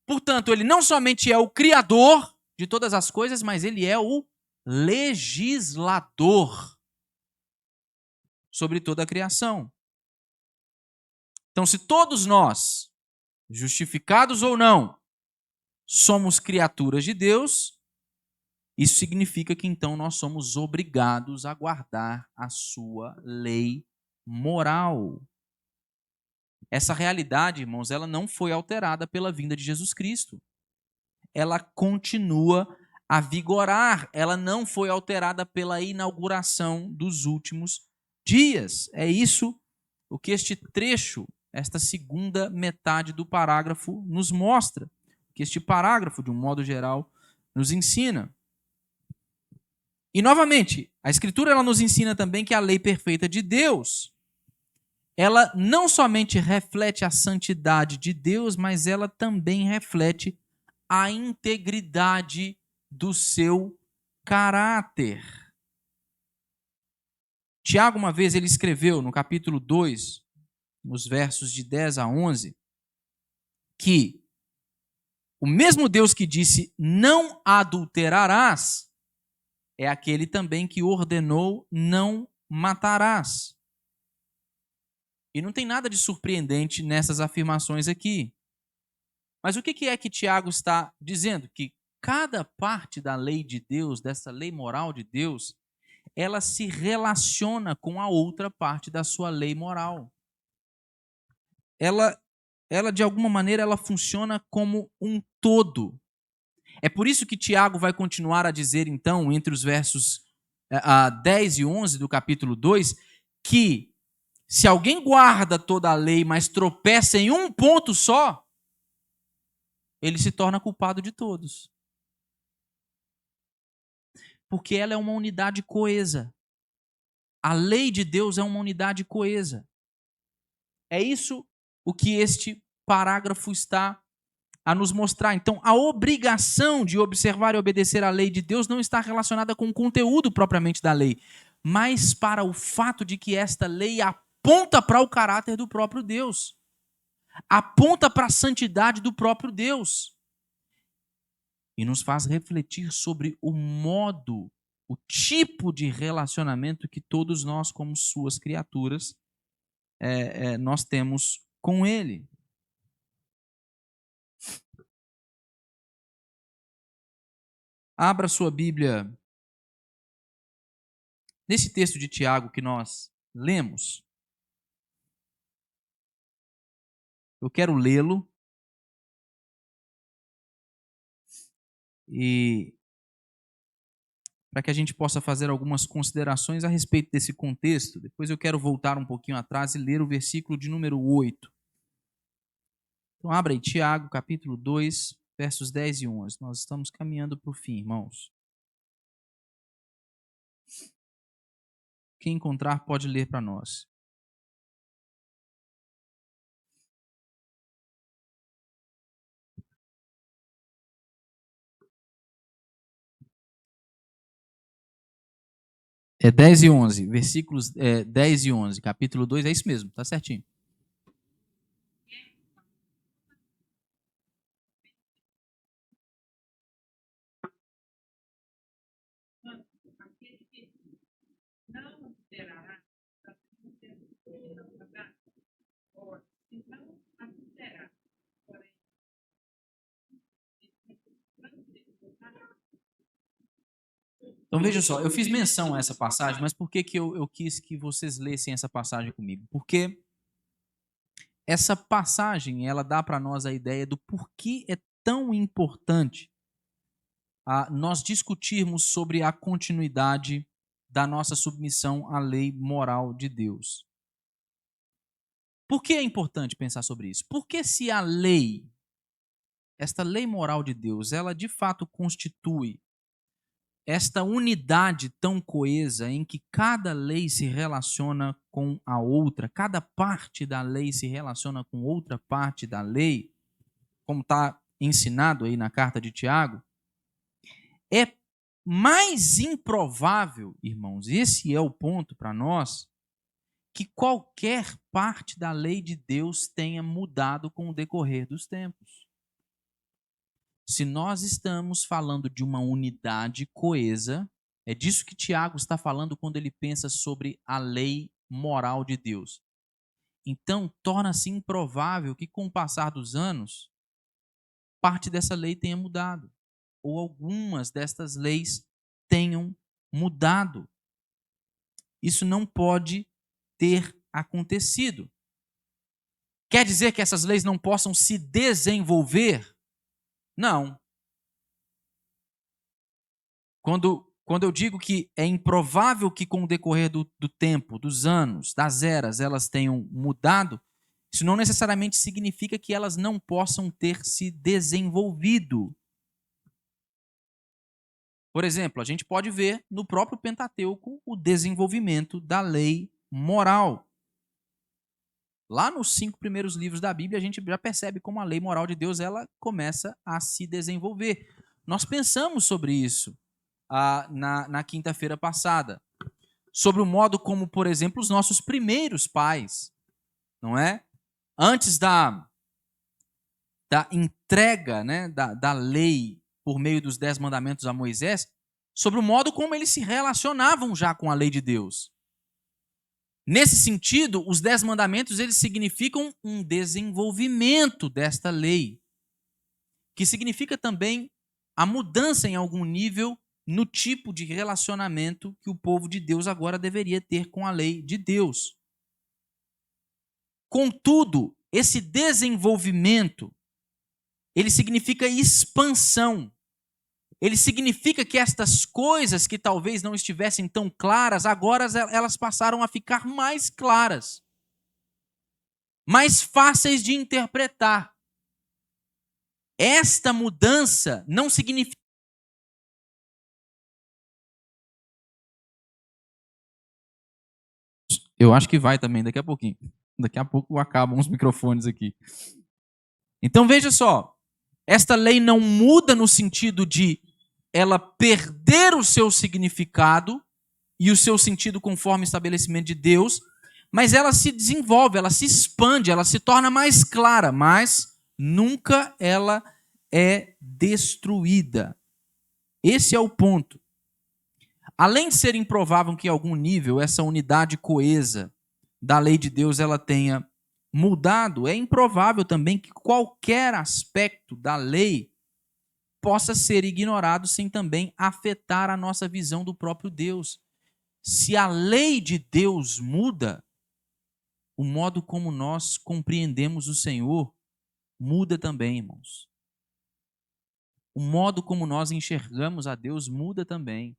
Portanto, ele não somente é o criador de todas as coisas, mas ele é o legislador sobre toda a criação. Então, se todos nós, justificados ou não, somos criaturas de Deus, isso significa que então nós somos obrigados a guardar a sua lei moral. Essa realidade, irmãos, ela não foi alterada pela vinda de Jesus Cristo. Ela continua a vigorar, ela não foi alterada pela inauguração dos últimos dias. É isso o que este trecho, esta segunda metade do parágrafo nos mostra. Que este parágrafo, de um modo geral, nos ensina. E, novamente, a Escritura ela nos ensina também que a lei perfeita de Deus, ela não somente reflete a santidade de Deus, mas ela também reflete a integridade do seu caráter. Tiago, uma vez, ele escreveu no capítulo 2, nos versos de 10 a 11, que o mesmo Deus que disse, não adulterarás, é aquele também que ordenou, não matarás. E não tem nada de surpreendente nessas afirmações aqui. Mas o que é que Tiago está dizendo? Que cada parte da lei de Deus, dessa lei moral de Deus, ela se relaciona com a outra parte da sua lei moral. Ela de alguma maneira, ela funciona como um todo. É por isso que Tiago vai continuar a dizer, então, entre os versos 10 e 11 do capítulo 2, que se alguém guarda toda a lei, mas tropeça em um ponto só, ele se torna culpado de todos. Porque ela é uma unidade coesa. A lei de Deus é uma unidade coesa. É isso o que este parágrafo está a nos mostrar. Então, a obrigação de observar e obedecer a lei de Deus não está relacionada com o conteúdo propriamente da lei, mas para o fato de que esta lei aponta para o caráter do próprio Deus, aponta para a santidade do próprio Deus e nos faz refletir sobre o modo, o tipo de relacionamento que todos nós, como suas criaturas, nós temos com Ele. Abra sua Bíblia nesse texto de Tiago que nós lemos. Eu quero lê-lo e para que a gente possa fazer algumas considerações a respeito desse contexto. Depois eu quero voltar um pouquinho atrás e ler o versículo de número 8. Então abra aí Tiago, capítulo 2, versos 10 e 11. Nós estamos caminhando para o fim, irmãos. Quem encontrar pode ler para nós. É 10 e 11, versículos 10 e 11, capítulo 2, é isso mesmo, tá certinho. Aquele que não considerará a sua ora, se não a considerar, porém, Então veja só, eu fiz menção a essa passagem, mas por que, que eu quis que vocês lessem essa passagem comigo? Porque essa passagem, ela dá para nós a ideia do porquê é tão importante nós discutirmos sobre a continuidade da nossa submissão à lei moral de Deus. Por que é importante pensar sobre isso? Porque se a lei, esta lei moral de Deus, ela de fato constitui esta unidade tão coesa em que cada lei se relaciona com a outra, cada parte da lei se relaciona com outra parte da lei, como está ensinado aí na carta de Tiago, é mais improvável, irmãos, esse é o ponto para nós, que qualquer parte da lei de Deus tenha mudado com o decorrer dos tempos. Se nós estamos falando de uma unidade coesa, é disso que Tiago está falando quando ele pensa sobre a lei moral de Deus. Então, torna-se improvável que, com o passar dos anos, parte dessa lei tenha mudado, ou algumas destas leis tenham mudado. Isso não pode ter acontecido. Quer dizer que essas leis não possam se desenvolver? Não. Quando eu digo que é improvável que com o decorrer do tempo, dos anos, das eras, elas tenham mudado, isso não necessariamente significa que elas não possam ter se desenvolvido. Por exemplo, a gente pode ver no próprio Pentateuco o desenvolvimento da lei moral. Lá nos 5 primeiros livros da Bíblia, a gente já percebe como a lei moral de Deus ela começa a se desenvolver. Nós pensamos sobre isso na quinta-feira passada, sobre o modo como, por exemplo, os nossos primeiros pais, não é? Antes da entrega, né, da lei por meio dos 10 mandamentos a Moisés, sobre o modo como eles se relacionavam já com a lei de Deus. Nesse sentido, os 10 mandamentos eles significam um desenvolvimento desta lei, que significa também a mudança em algum nível no tipo de relacionamento que o povo de Deus agora deveria ter com a lei de Deus. Contudo, esse desenvolvimento, ele significa expansão. Ele significa que estas coisas que talvez não estivessem tão claras, agora elas passaram a ficar mais claras, mais fáceis de interpretar. Esta mudança não significa Eu acho que vai também, daqui a pouquinho. Daqui a pouco acabam os microfones aqui. Então veja só, esta lei não muda no sentido de ela perder o seu significado e o seu sentido conforme o estabelecimento de Deus, mas ela se desenvolve, ela se expande, ela se torna mais clara, mas nunca ela é destruída. Esse é o ponto. Além de ser improvável que em algum nível essa unidade coesa da lei de Deus ela tenha mudado, é improvável também que qualquer aspecto da lei possa ser ignorado sem também afetar a nossa visão do próprio Deus. Se a lei de Deus muda, o modo como nós compreendemos o Senhor muda também, irmãos. o modo como nós enxergamos a Deus muda também.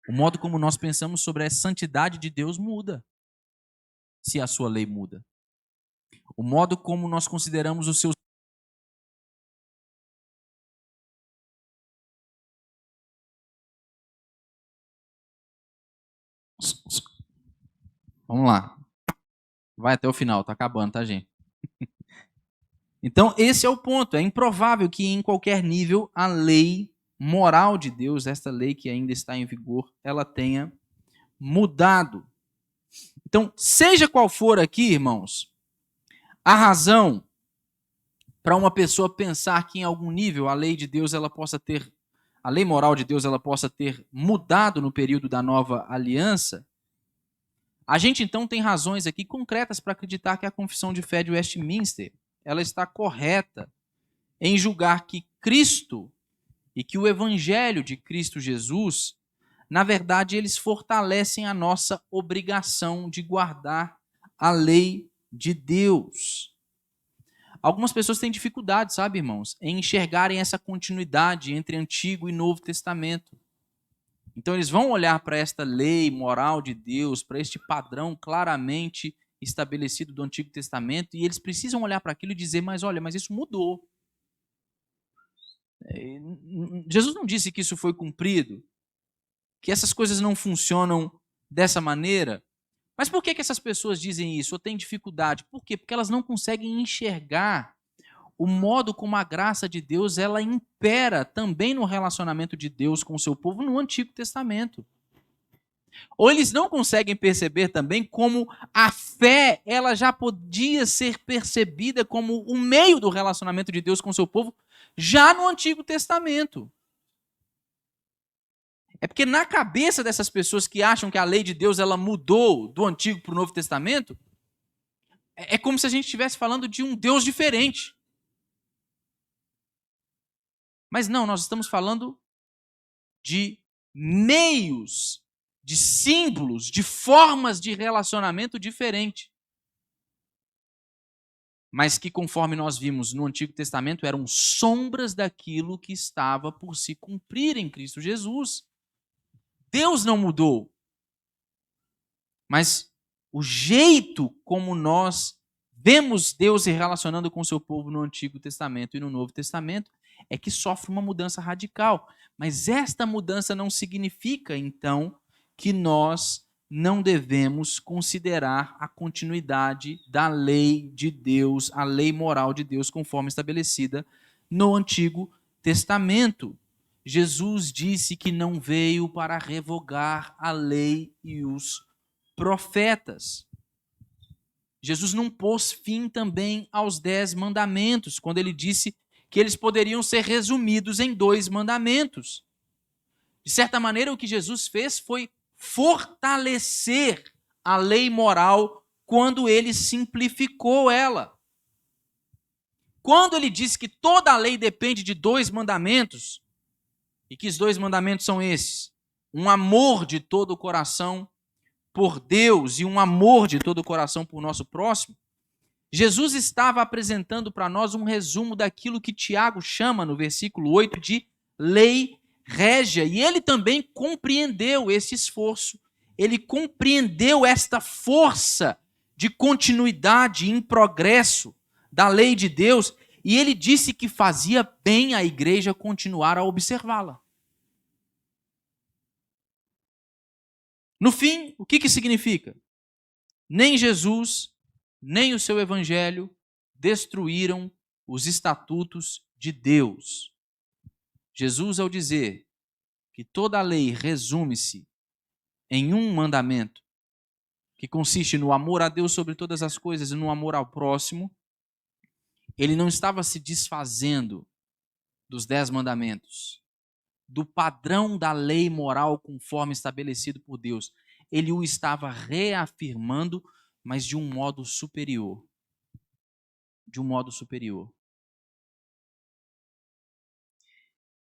O modo como nós pensamos sobre a santidade de Deus muda, se a sua lei muda. O modo como nós consideramos os seus. Vamos lá. Vai até o final, tá acabando, tá, gente? Então, esse é o ponto. É improvável que em qualquer nível a lei moral de Deus, esta lei que ainda está em vigor, ela tenha mudado. Então, seja qual for aqui, irmãos, a razão para uma pessoa pensar que em algum nível a lei de Deus ela possa ter, a lei moral de Deus ela possa ter mudado no período da nova aliança, a gente então tem razões aqui concretas para acreditar que a confissão de fé de Westminster ela está correta em julgar que Cristo e que o evangelho de Cristo Jesus, na verdade, eles fortalecem a nossa obrigação de guardar a lei de Deus. Algumas pessoas têm dificuldade, sabe, irmãos, em enxergarem essa continuidade entre Antigo e Novo Testamento. Então eles vão olhar para esta lei moral de Deus, para este padrão claramente estabelecido do Antigo Testamento, e eles precisam olhar para aquilo e dizer, mas olha, mas isso mudou. Jesus não disse que isso foi cumprido, que essas coisas não funcionam dessa maneira. Mas por que essas pessoas dizem isso ou têm dificuldade? Por quê? Porque elas não conseguem enxergar o modo como a graça de Deus ela impera também no relacionamento de Deus com o seu povo no Antigo Testamento. Ou eles não conseguem perceber também como a fé ela já podia ser percebida como o meio do relacionamento de Deus com o seu povo já no Antigo Testamento. É porque na cabeça dessas pessoas que acham que a lei de Deus ela mudou do Antigo para o Novo Testamento, é como se a gente estivesse falando de um Deus diferente. Mas não, nós estamos falando de meios, de símbolos, de formas de relacionamento diferente. Mas que, conforme nós vimos no Antigo Testamento, eram sombras daquilo que estava por se cumprir em Cristo Jesus. Deus não mudou. Mas o jeito como nós vemos Deus se relacionando com o seu povo no Antigo Testamento e no Novo Testamento é que sofre uma mudança radical. Mas esta mudança não significa, então, que nós não devemos considerar a continuidade da lei de Deus, a lei moral de Deus, conforme estabelecida no Antigo Testamento. Jesus disse que não veio para revogar a lei e os profetas. Jesus não pôs fim também aos 10 mandamentos, quando ele disse que eles poderiam ser resumidos em 2 mandamentos. De certa maneira, o que Jesus fez foi fortalecer a lei moral quando ele simplificou ela. Quando ele disse que toda a lei depende de 2 mandamentos, e que os 2 mandamentos são esses: um amor de todo o coração por Deus e um amor de todo o coração por nosso próximo, Jesus estava apresentando para nós um resumo daquilo que Tiago chama no versículo 8 de lei régia. E ele também compreendeu esse esforço, ele compreendeu esta força de continuidade em progresso da lei de Deus, e ele disse que fazia bem a igreja continuar a observá-la. No fim, o que significa? Nem Jesus, nem o seu evangelho destruíram os estatutos de Deus. Jesus, ao dizer que toda a lei resume-se em um mandamento, que consiste no amor a Deus sobre todas as coisas e no amor ao próximo, ele não estava se desfazendo dos 10 mandamentos, do padrão da lei moral conforme estabelecido por Deus. Ele o estava reafirmando, mas de um modo superior. De um modo superior.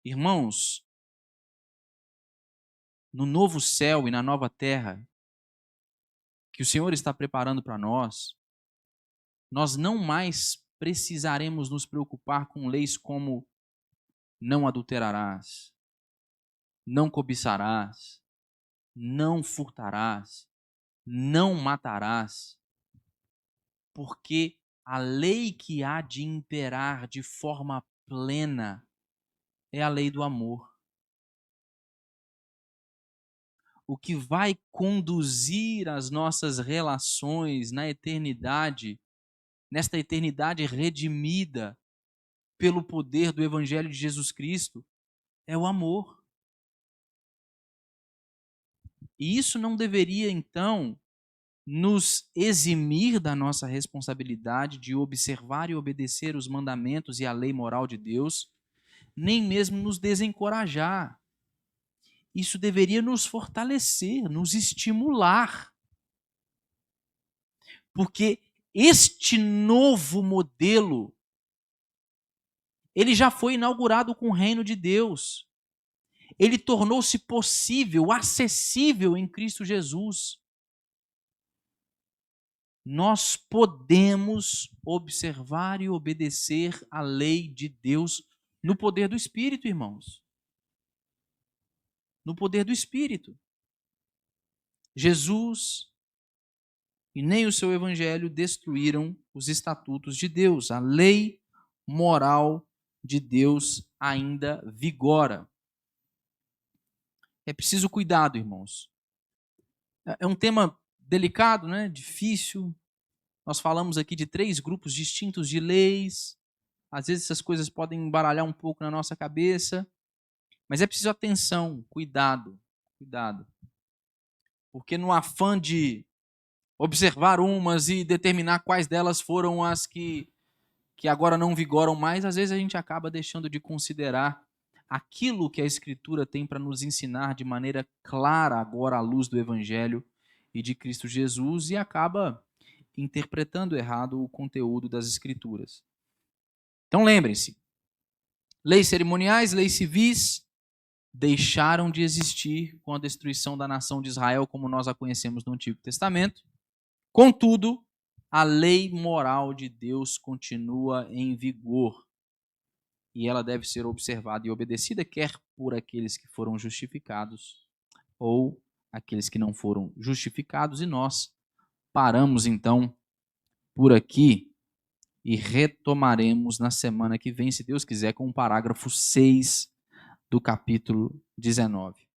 Irmãos, no novo céu e na nova terra que o Senhor está preparando para nós, nós não mais precisaremos nos preocupar com leis como não adulterarás, não cobiçarás, não furtarás, não matarás, porque a lei que há de imperar de forma plena é a lei do amor. O que vai conduzir as nossas relações na eternidade, nesta eternidade redimida pelo poder do Evangelho de Jesus Cristo, é o amor. E isso não deveria, então, nos eximir da nossa responsabilidade de observar e obedecer os mandamentos e a lei moral de Deus, nem mesmo nos desencorajar. Isso deveria nos fortalecer, nos estimular. Porque este novo modelo, ele já foi inaugurado com o reino de Deus. Ele tornou-se possível, acessível em Cristo Jesus. Nós podemos observar e obedecer a lei de Deus no poder do Espírito, irmãos. No poder do Espírito. Jesus e nem o seu evangelho destruíram os estatutos de Deus. A lei moral de Deus ainda vigora. É preciso cuidado, irmãos. É um tema delicado, né? Difícil. Nós falamos aqui de 3 grupos distintos de leis. Às vezes essas coisas podem embaralhar um pouco na nossa cabeça. Mas é preciso atenção, cuidado, cuidado. Porque no afã de observar umas e determinar quais delas foram as que agora não vigoram mais, às vezes a gente acaba deixando de considerar aquilo que a Escritura tem para nos ensinar de maneira clara agora à luz do Evangelho e de Cristo Jesus e acaba interpretando errado o conteúdo das Escrituras. Então lembrem-se, leis cerimoniais, leis civis deixaram de existir com a destruição da nação de Israel como nós a conhecemos no Antigo Testamento. Contudo, a lei moral de Deus continua em vigor e ela deve ser observada e obedecida, quer por aqueles que foram justificados ou aqueles que não foram justificados. E nós paramos então por aqui e retomaremos na semana que vem, se Deus quiser, com o parágrafo 6 do capítulo 19.